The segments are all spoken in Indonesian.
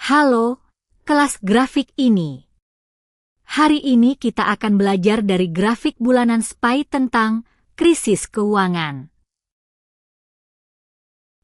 Halo, kelas grafik ini. Hari ini kita akan belajar dari grafik bulanan SPY tentang krisis keuangan.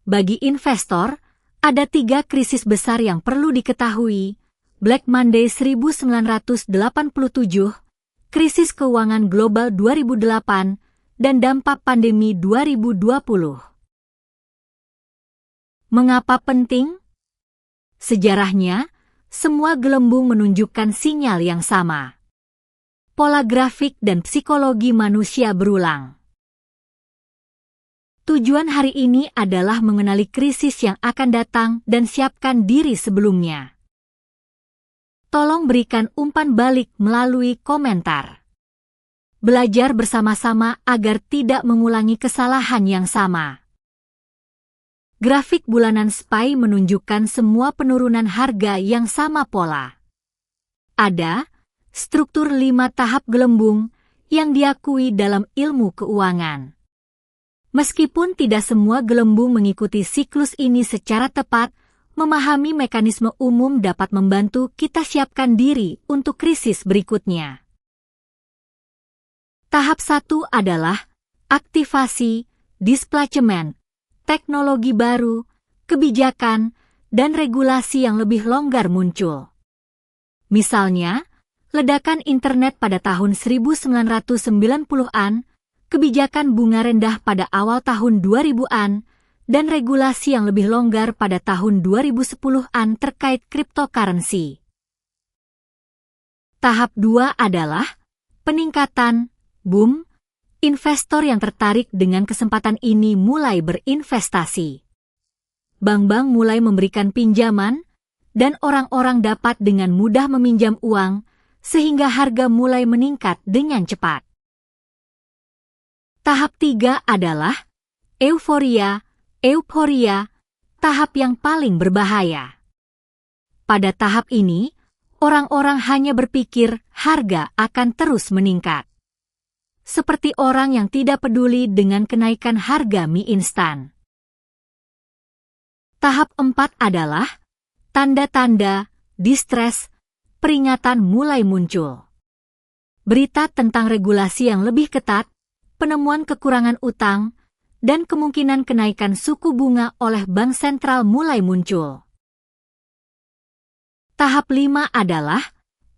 Bagi investor, ada 3 krisis besar yang perlu diketahui: Black Monday 1987, krisis keuangan global 2008, dan dampak pandemi 2020. Mengapa penting? Sejarahnya, semua gelembung menunjukkan sinyal yang sama. Pola grafik dan psikologi manusia berulang. Tujuan hari ini adalah mengenali krisis yang akan datang dan siapkan diri sebelumnya. Tolong berikan umpan balik melalui komentar. Belajar bersama-sama agar tidak mengulangi kesalahan yang sama. Grafik bulanan SPY menunjukkan semua penurunan harga yang sama pola. Ada struktur 5 tahap gelembung yang diakui dalam ilmu keuangan. Meskipun tidak semua gelembung mengikuti siklus ini secara tepat, memahami mekanisme umum dapat membantu kita siapkan diri untuk krisis berikutnya. Tahap 1 adalah aktivasi, displacement, teknologi baru, kebijakan, dan regulasi yang lebih longgar muncul. Misalnya, ledakan internet pada tahun 1990-an, kebijakan bunga rendah pada awal tahun 2000-an, dan regulasi yang lebih longgar pada tahun 2010-an terkait cryptocurrency. Tahap 2 adalah peningkatan, boom. Investor yang tertarik dengan kesempatan ini mulai berinvestasi. Bank-bank mulai memberikan pinjaman, dan orang-orang dapat dengan mudah meminjam uang, sehingga harga mulai meningkat dengan cepat. Tahap 3 adalah euforia, tahap yang paling berbahaya. Pada tahap ini, orang-orang hanya berpikir harga akan terus meningkat. Seperti orang yang tidak peduli dengan kenaikan harga mie instan. Tahap 4 adalah tanda-tanda, distress, peringatan mulai muncul. Berita tentang regulasi yang lebih ketat, penemuan kekurangan utang, dan kemungkinan kenaikan suku bunga oleh bank sentral mulai muncul. Tahap 5 adalah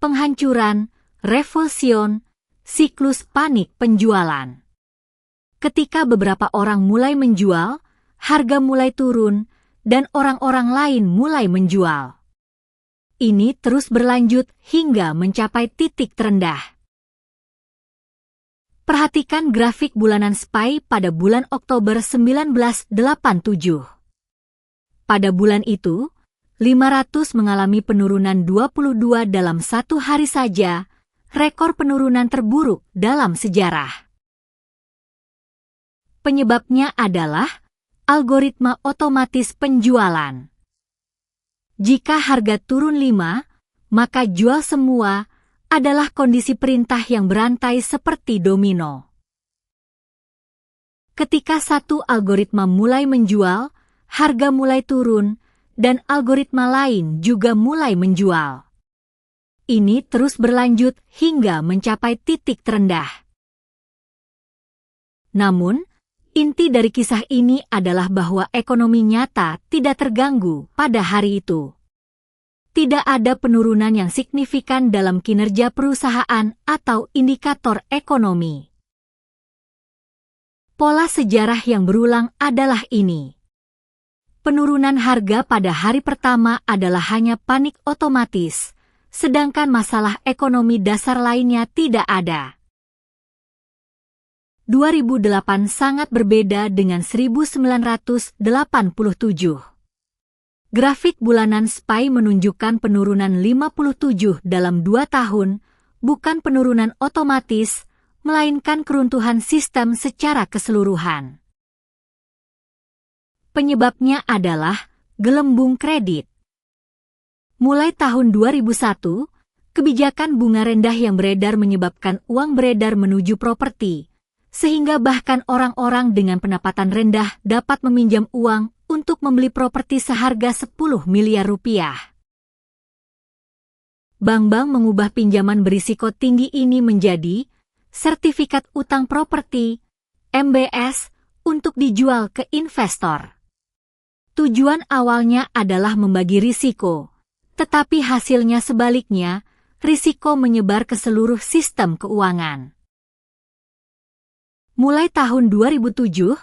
penghancuran, revulsion, siklus panik penjualan. Ketika beberapa orang mulai menjual, harga mulai turun, dan orang-orang lain mulai menjual. Ini terus berlanjut hingga mencapai titik terendah. Perhatikan grafik bulanan SPY pada bulan Oktober 1987. Pada bulan itu, 500 mengalami penurunan 22 dalam satu hari saja, rekor penurunan terburuk dalam sejarah. Penyebabnya adalah algoritma otomatis penjualan. Jika harga turun 5, maka jual semua adalah kondisi perintah yang berantai seperti domino. Ketika satu algoritma mulai menjual, harga mulai turun, dan algoritma lain juga mulai menjual. Ini terus berlanjut hingga mencapai titik terendah. Namun, inti dari kisah ini adalah bahwa ekonomi nyata tidak terganggu pada hari itu. Tidak ada penurunan yang signifikan dalam kinerja perusahaan atau indikator ekonomi. Pola sejarah yang berulang adalah ini. Penurunan harga pada hari pertama adalah hanya panik otomatis, sedangkan masalah ekonomi dasar lainnya tidak ada. 2008 sangat berbeda dengan 1987. Grafik bulanan SPY menunjukkan penurunan 57 dalam 2 tahun, bukan penurunan otomatis, melainkan keruntuhan sistem secara keseluruhan. Penyebabnya adalah gelembung kredit. Mulai tahun 2001, kebijakan bunga rendah yang beredar menyebabkan uang beredar menuju properti, sehingga bahkan orang-orang dengan pendapatan rendah dapat meminjam uang untuk membeli properti seharga 10 miliar rupiah. Bank-bank mengubah pinjaman berisiko tinggi ini menjadi sertifikat utang properti (MBS) untuk dijual ke investor. Tujuan awalnya adalah membagi risiko, tetapi hasilnya sebaliknya, risiko menyebar ke seluruh sistem keuangan. Mulai tahun 2007,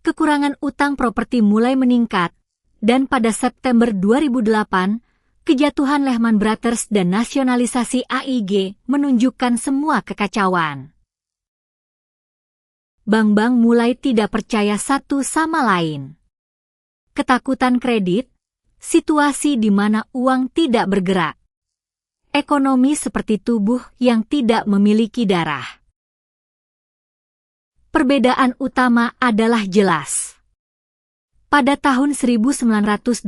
kekurangan utang properti mulai meningkat, dan pada September 2008, kejatuhan Lehman Brothers dan nasionalisasi AIG menunjukkan semua kekacauan. Bank-bank mulai tidak percaya satu sama lain. Ketakutan kredit, situasi di mana uang tidak bergerak. Ekonomi seperti tubuh yang tidak memiliki darah. Perbedaan utama adalah jelas. Pada tahun 1987,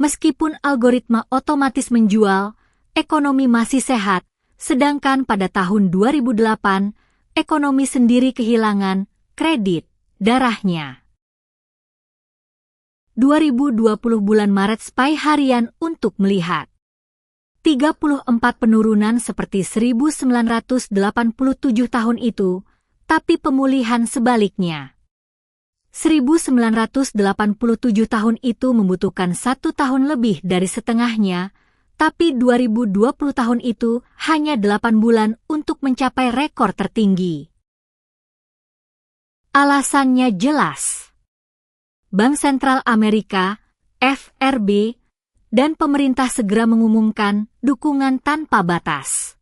meskipun algoritma otomatis menjual, ekonomi masih sehat, sedangkan pada tahun 2008, ekonomi sendiri kehilangan kredit darahnya. 2020 bulan Maret SPY harian untuk melihat 34 penurunan seperti 1987 tahun itu, tapi pemulihan sebaliknya. 1987 tahun itu membutuhkan 1 tahun lebih dari setengahnya, tapi 2020 tahun itu hanya 8 bulan untuk mencapai rekor tertinggi. Alasannya jelas. Bank Sentral Amerika, FRB, dan pemerintah segera mengumumkan dukungan tanpa batas.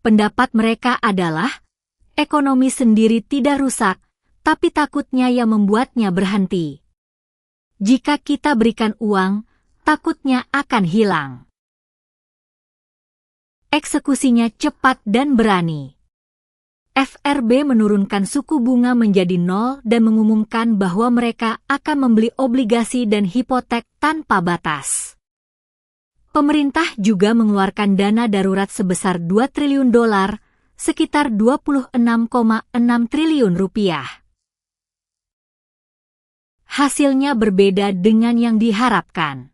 Pendapat mereka adalah, ekonomi sendiri tidak rusak, tapi takutnya yang membuatnya berhenti. Jika kita berikan uang, takutnya akan hilang. Eksekusinya cepat dan berani. FRB menurunkan suku bunga menjadi 0 dan mengumumkan bahwa mereka akan membeli obligasi dan hipotek tanpa batas. Pemerintah juga mengeluarkan dana darurat sebesar 2 triliun dolar, sekitar 26,6 triliun rupiah. Hasilnya berbeda dengan yang diharapkan.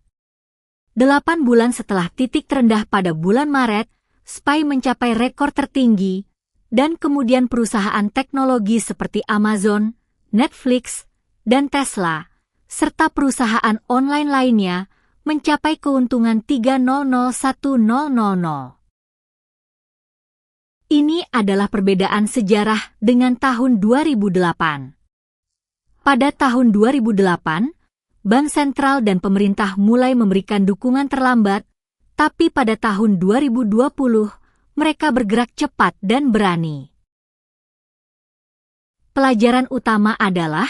8 bulan setelah titik terendah pada bulan Maret, SPY mencapai rekor tertinggi, dan kemudian perusahaan teknologi seperti Amazon, Netflix, dan Tesla, serta perusahaan online lainnya, mencapai keuntungan 3001000. Ini adalah perbedaan sejarah dengan tahun 2008. Pada tahun 2008, Bank Sentral dan pemerintah mulai memberikan dukungan terlambat, tapi pada tahun 2020, mereka bergerak cepat dan berani. Pelajaran utama adalah,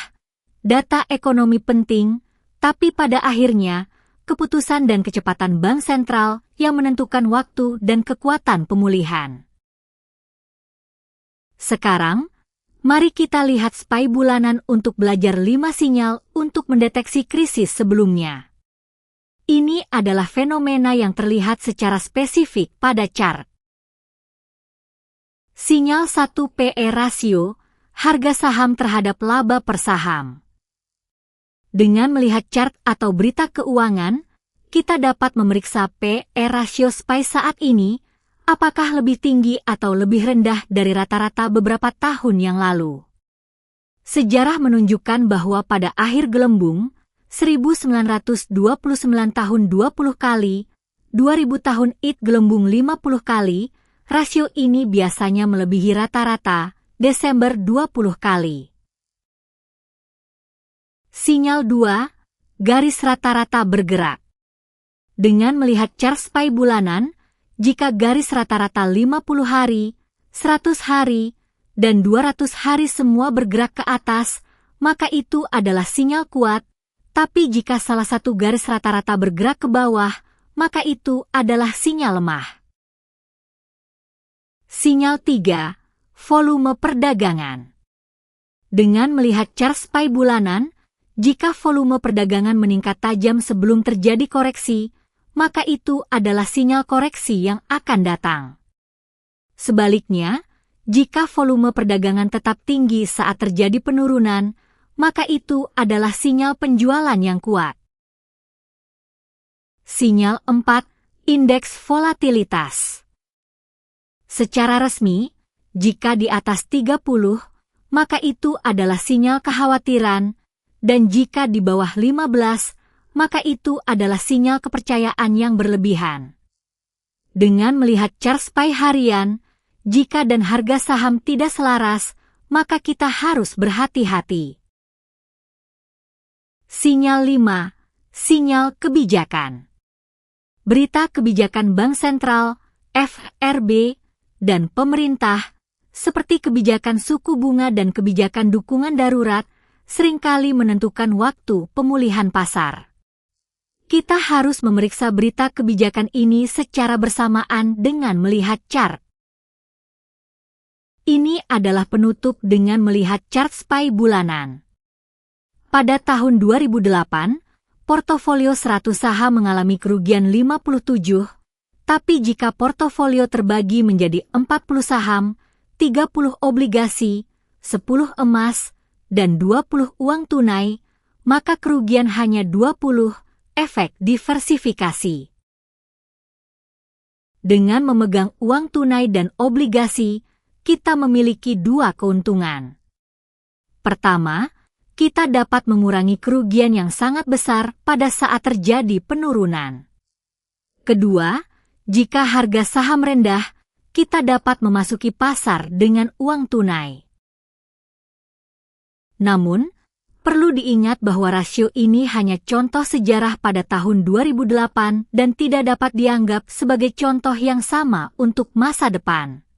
data ekonomi penting, tapi pada akhirnya, keputusan dan kecepatan Bank Sentral yang menentukan waktu dan kekuatan pemulihan. Sekarang, mari kita lihat SPY bulanan untuk belajar 5 sinyal untuk mendeteksi krisis sebelumnya. Ini adalah fenomena yang terlihat secara spesifik pada chart. Sinyal 1 PE rasio, harga saham terhadap laba per saham. Dengan melihat chart atau berita keuangan, kita dapat memeriksa PE rasio SPY saat ini, apakah lebih tinggi atau lebih rendah dari rata-rata beberapa tahun yang lalu. Sejarah menunjukkan bahwa pada akhir gelembung, 1929 tahun 20 kali, 2000 tahun IT gelembung 50 kali, rasio ini biasanya melebihi rata-rata Desember 20 kali. Sinyal 2, garis rata-rata bergerak. Dengan melihat chart SPY bulanan, jika garis rata-rata 50 hari, 100 hari, dan 200 hari semua bergerak ke atas, maka itu adalah sinyal kuat, tapi jika salah satu garis rata-rata bergerak ke bawah, maka itu adalah sinyal lemah. Sinyal 3, volume perdagangan. Dengan melihat chart SPY bulanan, jika volume perdagangan meningkat tajam sebelum terjadi koreksi, maka itu adalah sinyal koreksi yang akan datang. Sebaliknya, jika volume perdagangan tetap tinggi saat terjadi penurunan, maka itu adalah sinyal penjualan yang kuat. Sinyal 4, Indeks volatilitas. Secara resmi, jika di atas 30, maka itu adalah sinyal kekhawatiran, dan jika di bawah 15, maka itu adalah sinyal kepercayaan yang berlebihan. Dengan melihat chart SPY harian, jika dan harga saham tidak selaras, maka kita harus berhati-hati. Sinyal 5. Sinyal kebijakan. Berita kebijakan Bank Sentral, FRB, dan pemerintah, seperti kebijakan suku bunga dan kebijakan dukungan darurat, seringkali menentukan waktu pemulihan pasar. Kita harus memeriksa berita kebijakan ini secara bersamaan dengan melihat chart. Ini adalah penutup dengan melihat chart SPY bulanan. Pada tahun 2008, portofolio 100 saham mengalami kerugian 57, tapi jika portofolio terbagi menjadi 40 saham, 30 obligasi, 10 emas, dan 20 uang tunai, maka kerugian hanya 20, efek diversifikasi. Dengan memegang uang tunai dan obligasi, kita memiliki dua keuntungan. Pertama, kita dapat mengurangi kerugian yang sangat besar pada saat terjadi penurunan. Kedua, jika harga saham rendah, kita dapat memasuki pasar dengan uang tunai. Namun, perlu diingat bahwa rasio ini hanya contoh sejarah pada tahun 2008 dan tidak dapat dianggap sebagai contoh yang sama untuk masa depan.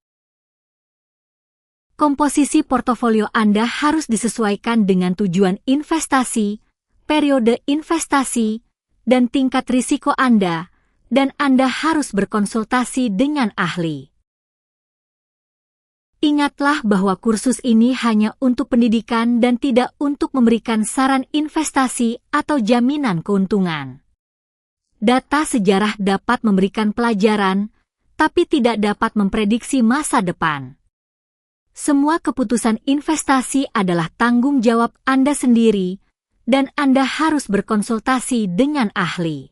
Komposisi portofolio Anda harus disesuaikan dengan tujuan investasi, periode investasi, dan tingkat risiko Anda, dan Anda harus berkonsultasi dengan ahli. Ingatlah bahwa kursus ini hanya untuk pendidikan dan tidak untuk memberikan saran investasi atau jaminan keuntungan. Data sejarah dapat memberikan pelajaran, tapi tidak dapat memprediksi masa depan. Semua keputusan investasi adalah tanggung jawab Anda sendiri, dan Anda harus berkonsultasi dengan ahli.